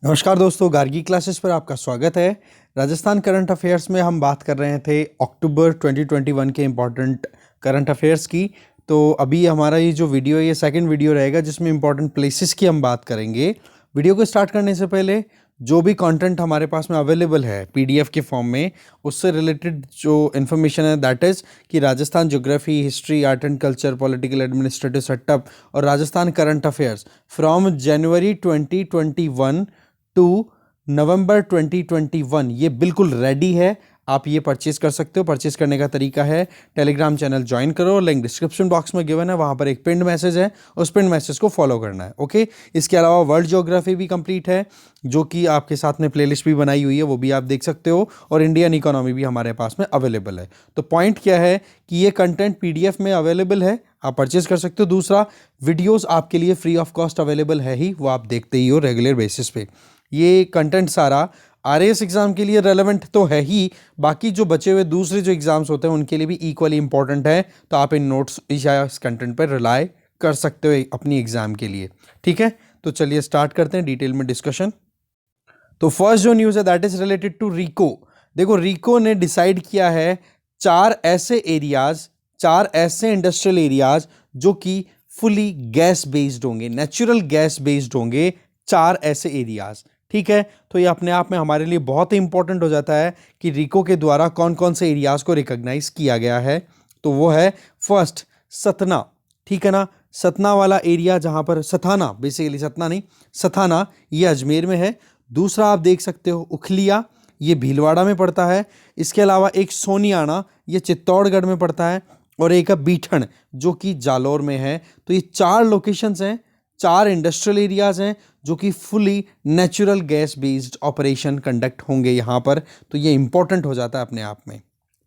नमस्कार दोस्तों, गार्गी क्लासेस पर आपका स्वागत है। राजस्थान करंट अफेयर्स में हम बात कर रहे थे अक्टूबर 2021 के इम्पॉर्टेंट करंट अफेयर्स की। तो अभी हमारा ये जो वीडियो है ये सेकंड वीडियो रहेगा जिसमें इम्पॉर्टेंट प्लेसेस की हम बात करेंगे। वीडियो को स्टार्ट करने से पहले जो भी कंटेंट हमारे पास में अवेलेबल है पीडीएफ के फॉर्म में, उससे रिलेटेड जो इन्फॉर्मेशन है दैट इज़ कि Rajasthan geography, history, art and culture, political administrative setup और Rajasthan current affairs from January 2021 to November 2021 ये बिल्कुल रेडी है। आप ये परचेज कर सकते हो। परचेज करने का तरीका है, टेलीग्राम चैनल ज्वाइन करो, लिंक डिस्क्रिप्शन बॉक्स में गिवन है, वहाँ पर एक पिंड मैसेज है, उस पिंड मैसेज को फॉलो करना है। ओके, इसके अलावा वर्ल्ड ज्योग्राफी भी कंप्लीट है जो कि आपके साथ में प्लेलिस्ट भी बनाई हुई है, वो भी आप देख सकते हो, और इंडियन इकोनॉमी भी हमारे पास में अवेलेबल है। तो पॉइंट क्या है कि ये कंटेंट पीडीएफ में अवेलेबल है, आप परचेज कर सकते हो। दूसरा, वीडियोस आपके लिए फ्री ऑफ कॉस्ट अवेलेबल है ही, वो आप देखते ही हो रेगुलर बेसिस पे। ये कंटेंट सारा आरएएस एग्जाम के लिए रेलेवेंट तो है ही, बाकी जो बचे हुए दूसरे जो एग्जाम्स होते हैं उनके लिए भी इक्वली इंपॉर्टेंट है। तो आप इन नोट्स या इस कंटेंट पर रिलाई कर सकते हो अपनी एग्जाम के लिए। ठीक है, तो चलिए स्टार्ट करते हैं डिटेल में डिस्कशन। तो फर्स्ट जो न्यूज़ है that is related to RIICO. देखो, रीको ने डिसाइड किया है चार ऐसे एरियाज, चार ऐसे इंडस्ट्रियल एरियाज जो कि फुली गैस बेस्ड होंगे, नेचुरल गैस बेस्ड होंगे, चार ऐसे एरियाज। ठीक है, तो ये अपने आप में हमारे लिए बहुत ही इंपॉर्टेंट हो जाता है कि रीको के द्वारा कौन कौन से एरियाज को रिकॉग्नाइज किया गया है। तो वो है फर्स्ट सतना। ठीक है ना, सतना वाला एरिया, जहां पर सथाना, बेसिकली सतना नहीं सथाना, ये अजमेर में है। दूसरा आप देख सकते हो उखलिया, ये भीलवाड़ा में पड़ता है। इसके अलावा एक सोनियाना, ये चित्तौड़गढ़ में पड़ता है, और एक है बीठन जो कि जालौर में है। तो ये चार लोकेशंस हैं, चार इंडस्ट्रियल एरियाज हैं जो कि fully natural gas based operation conduct होंगे यहाँ पर। तो ये इंपॉर्टेंट हो जाता है अपने आप में।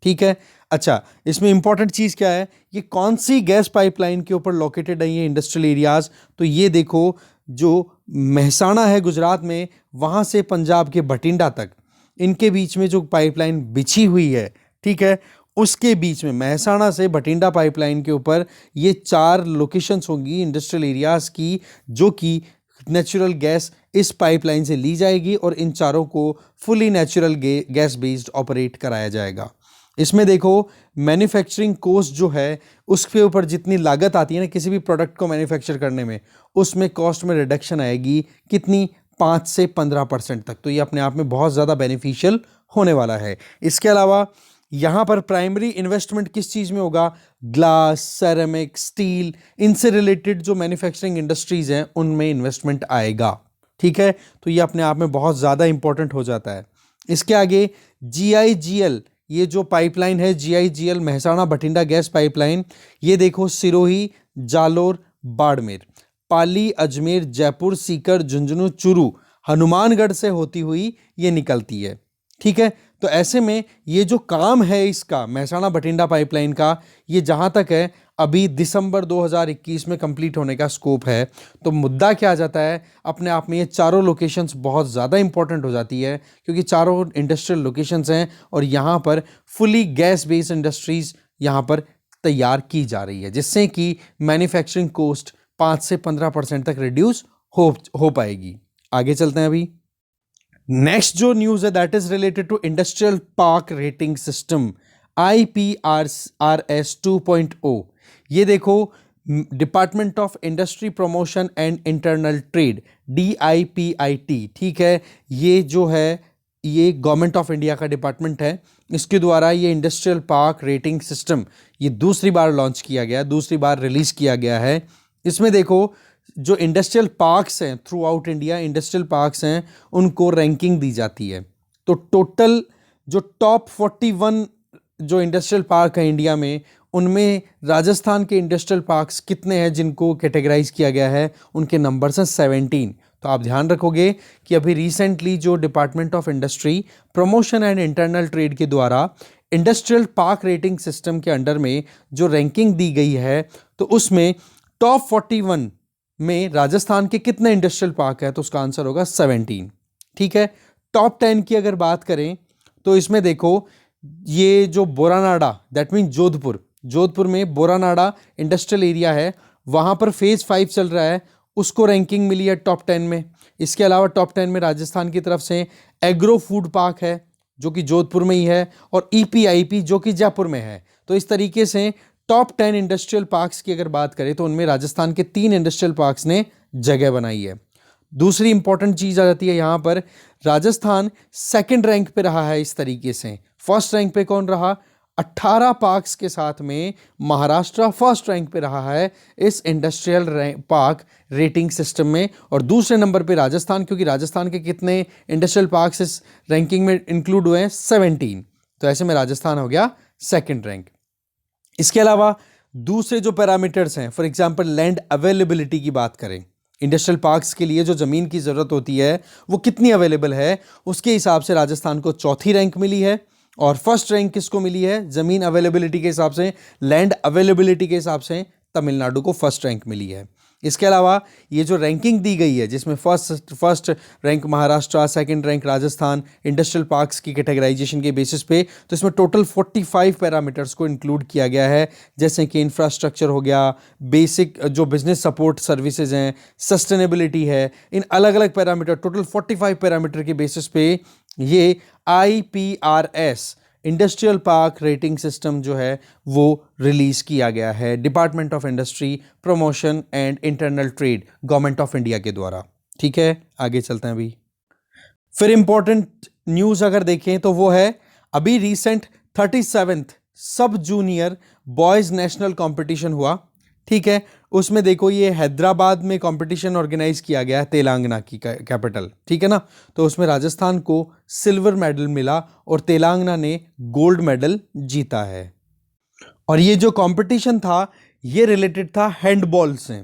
ठीक है, अच्छा, इसमें इंपॉर्टेंट चीज़ क्या है, ये कौन सी गैस पाइपलाइन के ऊपर लोकेटेड है ये इंडस्ट्रियल एरियाज। तो ये देखो, जो महसाणा है गुजरात में, वहाँ से पंजाब के भटिंडा तक, इनके बीच में जो पाइपलाइन बिछी हुई है, ठीक है, उसके बीच में महसाणा से भटिंडा पाइपलाइन के ऊपर ये चार लोकेशंस होंगी इंडस्ट्रियल एरियाज की, जो कि नेचुरल गैस इस पाइपलाइन से ली जाएगी और इन चारों को fully natural gas based operate कराया जाएगा। इसमें देखो, मैन्युफैक्चरिंग कॉस्ट जो है उसके ऊपर जितनी लागत आती है ना किसी भी प्रोडक्ट को मैन्युफैक्चर करने में, उसमें कॉस्ट में रिडक्शन आएगी कितनी, 5 से 15% तक। तो ये अपने आप में बहुत ज़्यादा बेनिफिशियल होने वाला है। इसके अलावा यहाँ पर प्राइमरी इन्वेस्टमेंट किस चीज़ में होगा, ग्लास, सेरेमिक, स्टील, इनसे रिलेटेड जो मैन्युफैक्चरिंग इंडस्ट्रीज़ हैं उनमें इन्वेस्टमेंट आएगा। ठीक है, तो ये अपने आप में बहुत ज़्यादा इंपॉर्टेंट हो जाता है। इसके आगे जीआईजीएल, ये जो पाइपलाइन है GIGL Mehsana Bathinda gas pipeline, ये देखो सिरोही, जालोर, बाड़मेर, पाली, अजमेर, जयपुर, सीकर, झुंझुनू, चूरू, हनुमानगढ़ से होती हुई ये निकलती है। ठीक है, तो ऐसे में ये जो काम है इसका महसाणा भटिंडा पाइपलाइन का, ये जहाँ तक है अभी दिसंबर 2021 में कंप्लीट होने का स्कोप है। तो मुद्दा क्या आ जाता है, अपने आप में ये चारों लोकेशंस बहुत ज़्यादा इंपॉर्टेंट हो जाती है क्योंकि चारों इंडस्ट्रियल लोकेशंस हैं और यहाँ पर फुली गैस बेस्ड इंडस्ट्रीज़ यहाँ पर तैयार की जा रही है, जिससे कि मैन्युफैक्चरिंग कॉस्ट 5 से 15% तक रिड्यूस हो पाएगी। आगे चलते हैं अभी। नेक्स्ट जो न्यूज़ है that is related to industrial park rating system IPRS 2.0। ये देखो, department of industry promotion and internal trade, DIPIT, ठीक है, ये जो है ये गवर्नमेंट ऑफ इंडिया का डिपार्टमेंट है। इसके द्वारा ये इंडस्ट्रियल पार्क रेटिंग सिस्टम ये दूसरी बार लॉन्च किया गया, दूसरी बार रिलीज किया गया है। इसमें देखो, जो इंडस्ट्रियल पार्क्स हैं through out India, industrial parks हैं, उनको रैंकिंग दी जाती है। तो टोटल जो टॉप 41 जो इंडस्ट्रियल पार्क है इंडिया में, उनमें राजस्थान के इंडस्ट्रियल पार्क्स कितने हैं जिनको कैटेगराइज किया गया है, उनके नंबर्स हैं 17। तो आप ध्यान रखोगे कि अभी रिसेंटली जो department of industry promotion and internal trade के द्वारा इंडस्ट्रियल पार्क रेटिंग सिस्टम के अंडर में जो रैंकिंग दी गई है, तो उसमें टॉप 41 में राजस्थान के कितने इंडस्ट्रियल पार्क है, तो उसका आंसर होगा 17। ठीक है, टॉप 10 की अगर बात करें तो इसमें देखो, ये जो बोरानाडा, दैट मीन जोधपुर में बोरानाडा इंडस्ट्रियल एरिया है, वहाँ पर फेज़ 5 चल रहा है उसको रैंकिंग मिली है टॉप 10 में। इसके अलावा टॉप 10 में राजस्थान की तरफ से एग्रो फूड पार्क है जो कि जोधपुर में ही है, और ईपीआईपी जो कि जयपुर में है। तो इस तरीके से टॉप 10 इंडस्ट्रियल पार्क्स की अगर बात करें तो उनमें राजस्थान के 3 इंडस्ट्रियल पार्क्स ने जगह बनाई है। दूसरी इंपॉर्टेंट चीज आ जाती है यहां पर, राजस्थान सेकंड रैंक पे रहा है इस तरीके से। फर्स्ट रैंक पे कौन रहा? 18 पार्क्स के साथ में महाराष्ट्र फर्स्ट रैंक पे रहा है इस इंडस्ट्रियल पार्क रेटिंग सिस्टम में, और दूसरे नंबर पे राजस्थान, क्योंकि राजस्थान के कितने इंडस्ट्रियल पार्क्स इस रैंकिंग में इंक्लूड हुए हैं? 17। तो ऐसे में राजस्थान हो गया सेकंड रैंक। इसके अलावा दूसरे जो पैरामीटर्स हैं, फॉर एग्जांपल लैंड अवेलेबिलिटी की बात करें, इंडस्ट्रियल पार्क्स के लिए जो ज़मीन की ज़रूरत होती है वो कितनी अवेलेबल है, उसके हिसाब से राजस्थान को चौथी रैंक मिली है। और फर्स्ट रैंक किसको मिली है ज़मीन अवेलेबिलिटी के हिसाब से, लैंड अवेलेबिलिटी के हिसाब से तमिलनाडु को फर्स्ट रैंक मिली है। इसके अलावा ये जो रैंकिंग दी गई है जिसमें first rank Maharashtra, second rank Rajasthan industrial parks की कैटेगराइजेशन के बेसिस पे, तो इसमें टोटल 45 पैरामीटर्स को इंक्लूड किया गया है, जैसे कि इंफ्रास्ट्रक्चर हो गया, बेसिक जो बिजनेस सपोर्ट सर्विसेज हैं, सस्टेनेबिलिटी है, इन अलग अलग पैरामीटर, टोटल 45 पैरामीटर के बेसिस पे ये IPRS industrial park rating system जो है वो रिलीज किया गया है department of industry, promotion and internal trade, government of India के द्वारा। ठीक है, आगे चलते हैं अभी। फिर इंपॉर्टेंट न्यूज़ अगर देखें तो वो है अभी रिसेंट 37th सब जूनियर बॉयज़ नेशनल कंपटीशन हुआ। ठीक है, उसमें देखो ये हैदराबाद में कंपटीशन ऑर्गेनाइज किया गया है, तेलंगाना की कैपिटल। ठीक है ना, तो उसमें राजस्थान को सिल्वर मेडल मिला और तेलंगाना ने गोल्ड मेडल जीता है। और ये जो कंपटीशन था ये रिलेटेड था हैंडबॉल से।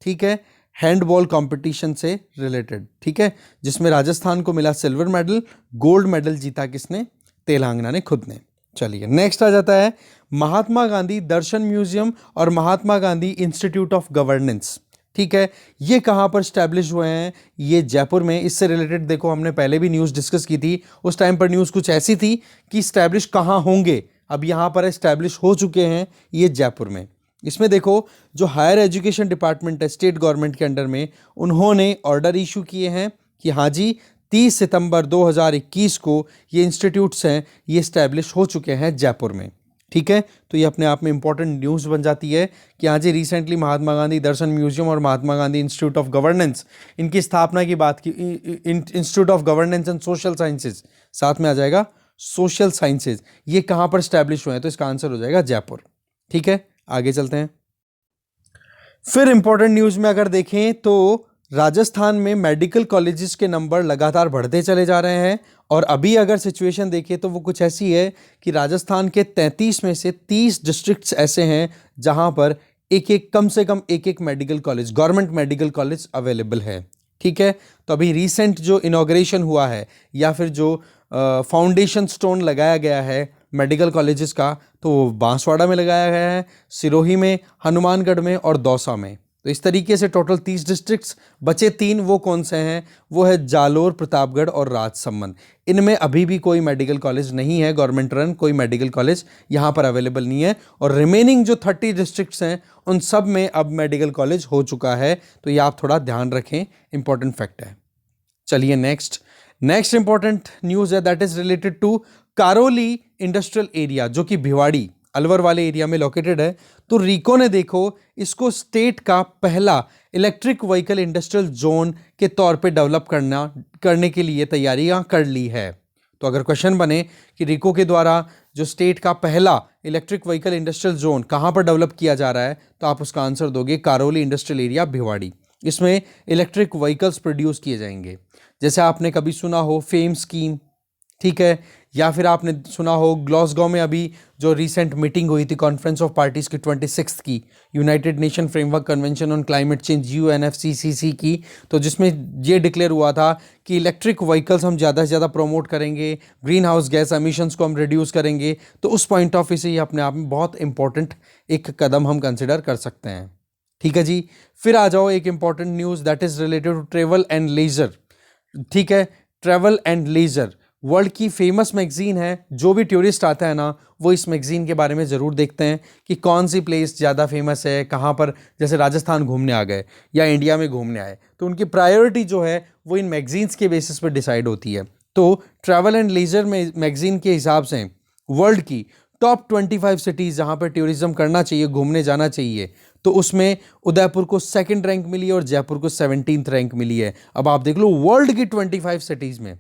ठीक है, हैंडबॉल कंपटीशन से रिलेटेड। ठीक है, जिसमें राजस्थान को मिला सिल्वर मेडल, गोल्ड मेडल जीता किसने? तेलंगाना ने खुद ने। चलिए नेक्स्ट आ जाता है महात्मा गांधी दर्शन म्यूजियम और Mahatma Gandhi institute of governance. ठीक है, ये कहाँ पर स्टैब्लिश हुए हैं? ये जयपुर में। इससे रिलेटेड देखो हमने पहले भी न्यूज़ डिस्कस की थी, उस टाइम पर न्यूज़ कुछ ऐसी थी कि स्टैब्लिश कहाँ होंगे, अब यहाँ पर स्टैब्लिश हो चुके हैं ये जयपुर में। इसमें देखो जो हायर एजुकेशन डिपार्टमेंट है स्टेट गवर्नमेंट के अंडर में, उन्होंने ऑर्डर इशू किए हैं कि हाँ जी 30 सितंबर 2021 को ये इंस्टीट्यूट्स हैं ये स्टैब्लिश हो चुके हैं जयपुर में। ठीक है, तो ये अपने आप में इंपॉर्टेंट न्यूज़ बन जाती है कि हाँ जी रिसेंटली महात्मा गांधी दर्शन म्यूजियम और Mahatma Gandhi institute of governance, इनकी स्थापना की बात की, institute of governance and social sciences, साथ में आ जाएगा सोशल साइंसेज, ये कहाँ पर स्टैब्लिश हुए हैं? तो इसका आंसर हो जाएगा जयपुर। ठीक है, आगे चलते हैं। फिर इंपॉर्टेंट न्यूज़ में अगर देखें तो राजस्थान में मेडिकल कॉलेजेस के नंबर लगातार बढ़ते चले जा रहे हैं, और अभी अगर सिचुएशन देखें तो वो कुछ ऐसी है कि राजस्थान के 33 में से 30 डिस्ट्रिक्ट्स ऐसे हैं जहां पर एक एक कम से कम एक medical college, government medical college available है। ठीक है, तो अभी रिसेंट जो इनॉग्रेशन हुआ है या फिर जो फाउंडेशन स्टोन लगाया गया है मेडिकल कॉलेजेस का, तो वो बांसवाड़ा में लगाया गया है, सिरोही में, हनुमानगढ़ में और दौसा में। तो इस तरीके से टोटल 30 डिस्ट्रिक्ट्स, बचे 3 वो कौन से हैं? वो है जालोर, प्रतापगढ़ और राजसमंद। इनमें अभी भी कोई मेडिकल कॉलेज नहीं है, गवर्नमेंट रन कोई मेडिकल कॉलेज यहाँ पर अवेलेबल नहीं है, और रिमेनिंग जो 30 डिस्ट्रिक्ट्स हैं उन सब में अब मेडिकल कॉलेज हो चुका है। तो ये आप थोड़ा ध्यान रखें, इंपॉर्टेंट फैक्ट है। चलिए नेक्स्ट इंपॉर्टेंट न्यूज़ है that is related to Karauli industrial area, जो कि भिवाड़ी अलवर वाले एरिया में लोकेटेड है। तो रीको ने देखो इसको स्टेट का पहला इलेक्ट्रिक व्हीकल इंडस्ट्रियल जोन के तौर पे डेवलप करने के लिए तैयारियां कर ली है। तो अगर क्वेश्चन बने कि रीको के द्वारा जो स्टेट का पहला इलेक्ट्रिक व्हीकल इंडस्ट्रियल जोन कहां पर डेवलप किया जा रहा है, तो आप उसका आंसर दोगे कारोली इंडस्ट्रियल एरिया भिवाड़ी। इसमें इलेक्ट्रिक व्हीकल्स प्रोड्यूस किए जाएंगे, जैसे आपने कभी सुना हो फेम स्कीम। ठीक है, या फिर आपने सुना हो ग्लासगो में अभी जो रिसेंट मीटिंग हुई थी कॉन्फ्रेंस ऑफ पार्टीज की 26th की, United nation framework convention on climate change UNFCCC की, तो जिसमें ये डिक्लेयर हुआ था कि इलेक्ट्रिक व्हीकल्स हम ज़्यादा से ज़्यादा प्रमोट करेंगे, ग्रीन हाउस गैस एमिशंस को हम रिड्यूस करेंगे। तो उस पॉइंट ऑफ व्यू से ये अपने आप में बहुत इंपॉर्टेंट एक कदम हम कंसिडर कर सकते हैं। ठीक है जी, फिर आ जाओ एक important news that is related to travel and leisure. ठीक है, ट्रैवल एंड लेजर वर्ल्ड की फेमस मैगजीन है, जो भी टूरिस्ट आता है ना वो इस मैगजीन के बारे में ज़रूर देखते हैं कि कौन सी प्लेस ज़्यादा फेमस है, कहाँ पर, जैसे राजस्थान घूमने आ गए या इंडिया में घूमने आए तो उनकी प्रायोरिटी जो है वो इन मैगजीन्स के बेसिस पर डिसाइड होती है। तो ट्रैवल एंड लीजर में मैगजीन के हिसाब से वर्ल्ड की टॉप 25 सिटीज़ जहाँ पर टूरिज्म करना चाहिए, घूमने जाना चाहिए, तो उसमें उदयपुर को सेकंड रैंक मिली है और जयपुर को 17th रैंक मिली है। अब आप देख लो वर्ल्ड की 25 सिटीज़ में,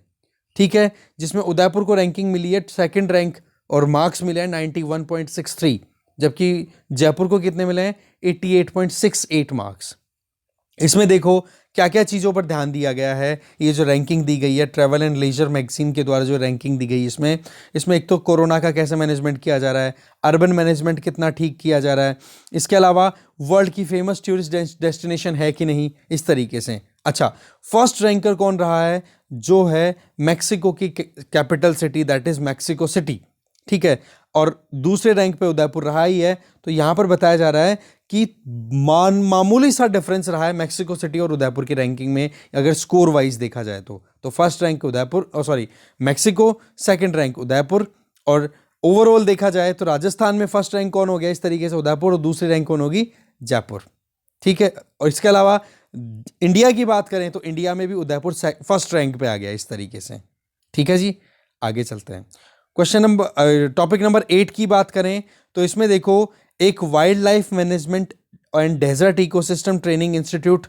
ठीक है, जिसमें उदयपुर को रैंकिंग मिली है सेकंड रैंक और मार्क्स मिले हैं 91.63, जबकि जयपुर को कितने मिले हैं 88.68 मार्क्स। इसमें देखो क्या क्या चीज़ों पर ध्यान दिया गया है। ये जो रैंकिंग दी गई है ट्रैवल एंड लीजर मैगजीन के द्वारा, जो रैंकिंग दी गई इसमें एक तो कोरोना का कैसे मैनेजमेंट किया जा रहा है, अर्बन मैनेजमेंट कितना ठीक किया जा रहा है, इसके अलावा वर्ल्ड की फेमस टूरिस्ट डेस्टिनेशन है कि नहीं, इस तरीके से। अच्छा, फर्स्ट रैंकर कौन रहा है, जो है मैक्सिको की capital city, that is Mexico city, ठीक है, और दूसरे रैंक पे उदयपुर रहा ही है। तो यहां पर बताया जा रहा है कि मामूली सा डिफरेंस रहा है मैक्सिको सिटी और उदयपुर की रैंकिंग में, अगर स्कोर वाइज देखा जाए तो first rank Udaipur, sorry Mexico, second rank Udaipur, और ओवरऑल देखा जाए तो राजस्थान में फर्स्ट रैंक कौन हो गया इस तरीके से, उदयपुर, और दूसरी रैंक कौन होगी, जयपुर, ठीक है। और इसके अलावा इंडिया की बात करें तो इंडिया में भी उदयपुर फर्स्ट रैंक पे आ गया इस तरीके से, ठीक है जी। आगे चलते हैं, टॉपिक नंबर 8 की बात करें तो इसमें देखो एक wild life management and desert ecosystem training institute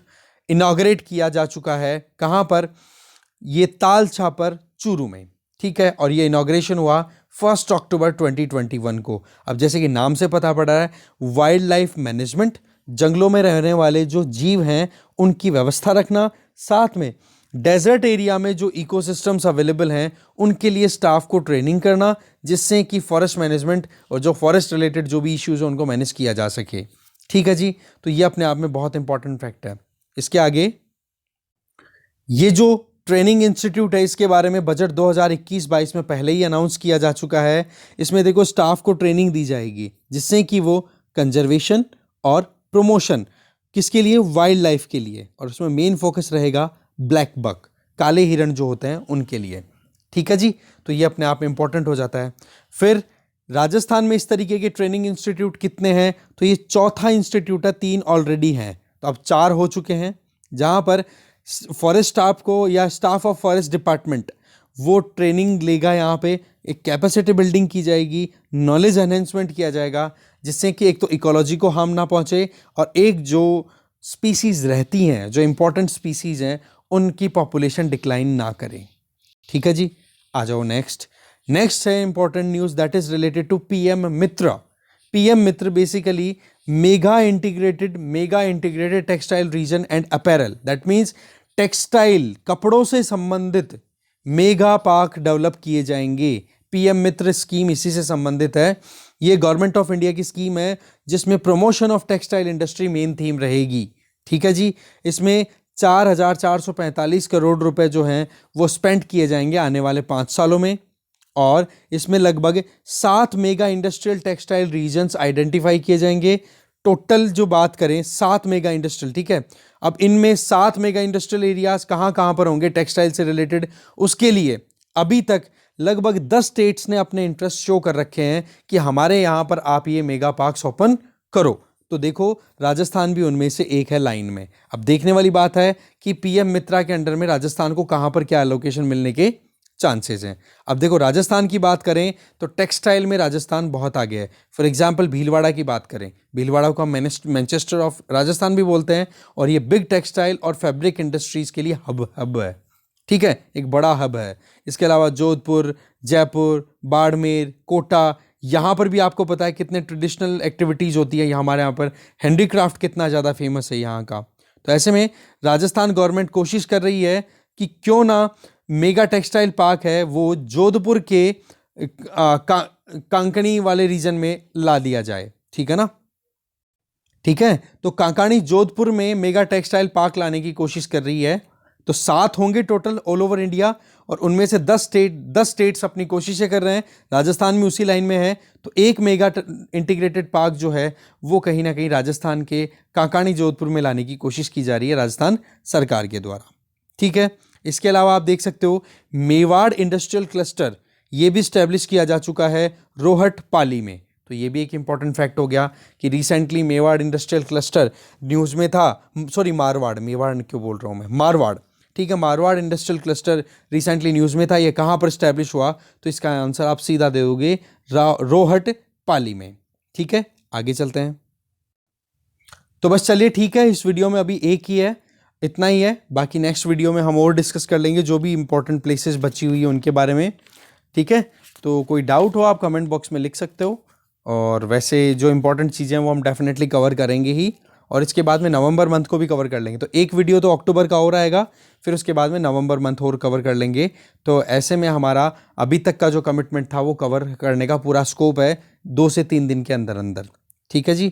inaugurate किया जा चुका है। कहाँ पर, ये ताल छापर चूरू में, ठीक है, और ये इनॉग्रेशन हुआ 1 अक्टूबर 2021 को। अब जैसे कि नाम से पता पड़ रहा है, वाइल्ड लाइफ मैनेजमेंट, जंगलों में रहने वाले जो जीव हैं उनकी व्यवस्था रखना, साथ में डेजर्ट एरिया में जो इकोसिस्टम्स अवेलेबल हैं उनके लिए स्टाफ को ट्रेनिंग करना, जिससे कि फॉरेस्ट मैनेजमेंट और जो फॉरेस्ट रिलेटेड जो भी इश्यूज हैं उनको मैनेज किया जा सके, ठीक है जी। तो ये अपने आप में बहुत इंपॉर्टेंट फैक्ट है। इसके आगे ये जो ट्रेनिंग इंस्टीट्यूट है इसके बारे में बजट 2021-22 में पहले ही अनाउंस किया जा चुका है। इसमें देखो स्टाफ को ट्रेनिंग दी जाएगी जिससे कि वो कंजर्वेशन और प्रमोशन, किसके लिए, वाइल्ड लाइफ के लिए, और उसमें मेन फोकस रहेगा ब्लैक बक, काले हिरण जो होते हैं उनके लिए, ठीक है जी। तो ये अपने आप में इंपॉर्टेंट हो जाता है। फिर राजस्थान में इस तरीके के ट्रेनिंग इंस्टीट्यूट कितने हैं, तो ये चौथा इंस्टीट्यूट है, 3 ऑलरेडी हैं, तो अब 4 हो चुके हैं, जहां पर फॉरेस्ट स्टाफ को या स्टाफ ऑफ फॉरेस्ट डिपार्टमेंट वो ट्रेनिंग लेगा, यहाँ पे एक कैपेसिटी बिल्डिंग की जाएगी, नॉलेज एनहेंसमेंट किया जाएगा, जिससे कि एक तो इकोलॉजी को हार्म ना पहुंचे और एक जो स्पीसीज रहती हैं, जो इंपॉर्टेंट स्पीसीज हैं, उनकी पॉपुलेशन डिक्लाइन ना करे, ठीक है जी। आ जाओ नेक्स्ट है important news, that is related to PM MITRA. PM MITRA basically mega integrated textile region and apparel, that means textile, कपड़ों से संबंधित मेगा पार्क डेवलप किए जाएंगे। पीएम मित्र स्कीम इसी से संबंधित है। ये गवर्नमेंट ऑफ इंडिया की स्कीम है जिसमें promotion of textile industry main theme रहेगी, ठीक है जी। इसमें 4,445 करोड़ रुपए जो हैं वो स्पेंड किए जाएंगे आने वाले 5 सालों में, और इसमें लगभग 7 mega industrial textile regions identify किए जाएंगे। टोटल जो बात करें 7 मेगा इंडस्ट्रियल, ठीक है। अब इनमें 7 मेगा इंडस्ट्रियल एरियाज कहाँ कहाँ पर होंगे टेक्सटाइल से रिलेटेड, उसके लिए अभी तक लगभग 10 स्टेट्स ने अपने इंटरेस्ट शो कर रखे हैं कि हमारे यहाँ पर आप ये मेगा पार्क्स ओपन करो। तो देखो राजस्थान भी उनमें से एक है लाइन में। अब देखने वाली बात है कि पीएम मित्रा के अंडर में राजस्थान को कहाँ पर क्या एलोकेशन मिलने के चांसेस हैं। अब देखो राजस्थान की बात करें तो टेक्सटाइल में राजस्थान बहुत आगे है। फॉर एग्जांपल भीलवाड़ा की बात करें, भीलवाड़ा को हम मैनचेस्टर ऑफ राजस्थान भी बोलते हैं, और ये बिग टेक्सटाइल और फैब्रिक इंडस्ट्रीज के लिए हब है, ठीक है, एक बड़ा हब है। इसके अलावा जोधपुर, जयपुर, बाड़मेर, कोटा, यहाँ पर भी आपको पता है कितने ट्रेडिशनल एक्टिविटीज़ होती है। हमारे यहाँ पर हैंडीक्राफ्ट कितना ज़्यादा फेमस है यहाँ का। तो ऐसे में राजस्थान गवर्नमेंट कोशिश कर रही है कि क्यों ना मेगा टेक्सटाइल पार्क है वो जोधपुर के कांकणी वाले रीजन में ला दिया जाए, ठीक है ना, ठीक है। तो कांकाणी जोधपुर में मेगा टेक्सटाइल पार्क लाने की कोशिश कर रही है। तो 7 होंगे टोटल ऑल ओवर इंडिया, और उनमें से 10 स्टेट्स अपनी कोशिशें कर रहे हैं। राजस्थान में उसी लाइन में है। तो एक मेगा इंटीग्रेटेड पार्क जो है वो कहीं ना कहीं राजस्थान के कांकाणी जोधपुर में लाने की कोशिश की जा रही है राजस्थान सरकार के द्वारा, ठीक है। इसके अलावा आप देख सकते हो मेवाड़ इंडस्ट्रियल क्लस्टर ये भी स्टैब्लिश किया जा चुका है रोहट पाली में। तो ये भी एक इंपॉर्टेंट फैक्ट हो गया कि recently Mewar industrial cluster news में था, सॉरी मारवाड़, मेवाड़ क्यों बोल रहा हूँ मैं, मारवाड़, ठीक है, Marwar industrial cluster recently news में था। ये कहाँ पर स्टैब्लिश हुआ? तो इसका आंसर आप सीधा दे दोगे रोहट पाली में। ठीक है, आगे चलते हैं। तो बस चलिए ठीक है, इस वीडियो में अभी एक ही है, इतना ही है। बाकी नेक्स्ट वीडियो में हम और डिस्कस कर लेंगे जो भी इंपॉर्टेंट प्लेसेस बची हुई है उनके बारे में। ठीक है, तो कोई डाउट हो आप कमेंट बॉक्स में लिख सकते हो। और वैसे जो इंपॉर्टेंट चीज़ें हैं वो हम डेफिनेटली कवर करेंगे ही, और इसके बाद में नवंबर मंथ को भी कवर कर लेंगे। तो एक वीडियो तो अक्टूबर का और आएगा, फिर उसके बाद में नवंबर मंथ और कवर कर लेंगे। तो ऐसे में हमारा अभी तक का जो कमिटमेंट था वो कवर करने का पूरा स्कोप है 2 से 3 दिन के अंदर अंदर। ठीक है जी,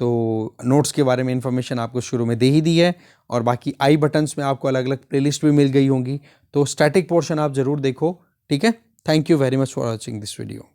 तो नोट्स के बारे में इन्फॉर्मेशन आपको शुरू में दे ही दी है, और बाकी आई बटन्स में आपको अलग अलग प्लेलिस्ट भी मिल गई होंगी, तो स्टैटिक पोर्शन आप ज़रूर देखो। ठीक है, thank you very much for watching this video.